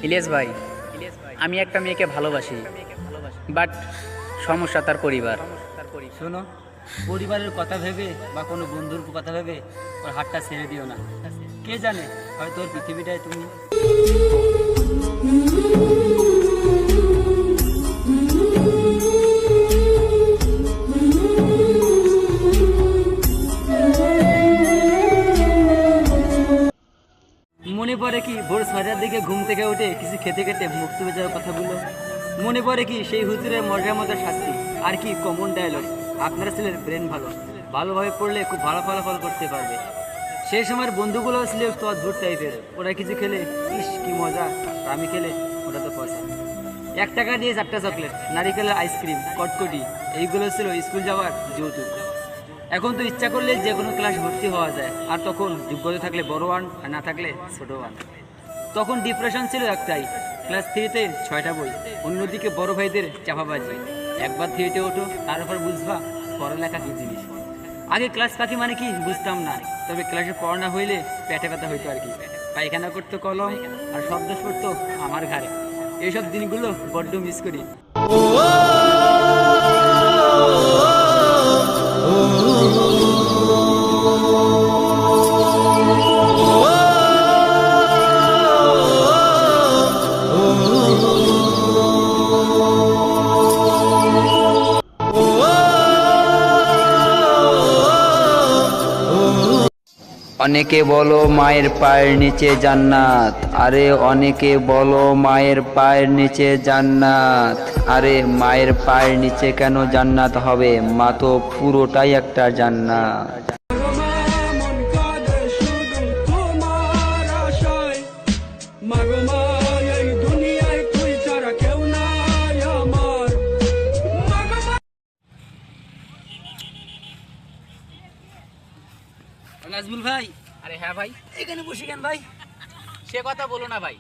ইলিয়াস ভাই, আমি একটা মেয়েকে ভালোবাসি, বাট সমস্যা তার পরিবার। শোনো, পরিবারের কথা ভেবে বা কোনো বন্ধুর কথা ভেবে ওর হাতটা ছেড়ে দিও না। কে জানে, হয়তো ওর পৃথিবীটাই তুমি। মনে পড়ে কি ভোর 6টার দিকে ঘুম থেকে উঠে কিছু খেতে খেতে মুখ তুলে যাওয়ার কথাগুলো? মনে পড়ে কি সেই হুজুরের মজার মজার শাস্তি? আর কি কমন ডায়লগ, আপনার ছেলের ব্রেন ভালো, ভালোভাবে পড়লে খুব ভালো ফলাফল করতে পারবে। সেই সময়ের বন্ধুগুলো ছিল একটু অদ্ভুত টাইপের। ওরা কিছু খেলে ইস কি মজা, আর আমি খেলে ওটা তো পয়সা। 1 টাকা দিয়ে 4টা চকলেট, নারিকেলের আইসক্রিম, কটকটি, এইগুলো ছিল স্কুল যাওয়ার যৌতুক। এখন তো ইচ্ছা করলে যে কোনো ক্লাস ভর্তি হওয়া যায়, আর তখন যোগ্যতা থাকলে বড় ওয়ান, আর না থাকলে ছোট ওয়ান। তখন ডিপ্রেশন ছিল একটাই, ক্লাস 3-তে 6টা বই, অন্যদিকে বড় ভাইদের চাপাবাজি। একবার 3-তে ওঠো, তারপর বুঝবা পড়ালেখা কী জিনিস। আগে ক্লাস ফাঁকি মানে কি বুঝতাম না, তবে ক্লাসে পড়া হইলে পেটে ব্যথা হইতো আর কি। পায়খানা করতো কলম, আর শব্দ পড়তো আমার ঘাড়ে। এইসব দিনগুলো বড্ড মিস করি। অনেকে বলো মায়ের পায়ের নিচে জান্নাত, আরে অনেকে বলো মায়ের পায়ের নিচে জান্নাত। আরে মায়ের পায়ের নিচে কেন জান্নাত হবে, মা তো পুরোটাই একটা জান্নাত। নাজমুল ভাই, আরে হ্যাঁ ভাই, এখানে বসে কেন ভাই? সে কথা বলো না ভাই।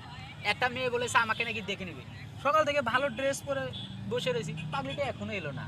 একটা মেয়ে বলেছে আমাকে নাকি দেখে নেবে, সকাল থেকে ভালো ড্রেস পরে বসে রয়েছি, পাবলিকটা এখনো এলো না।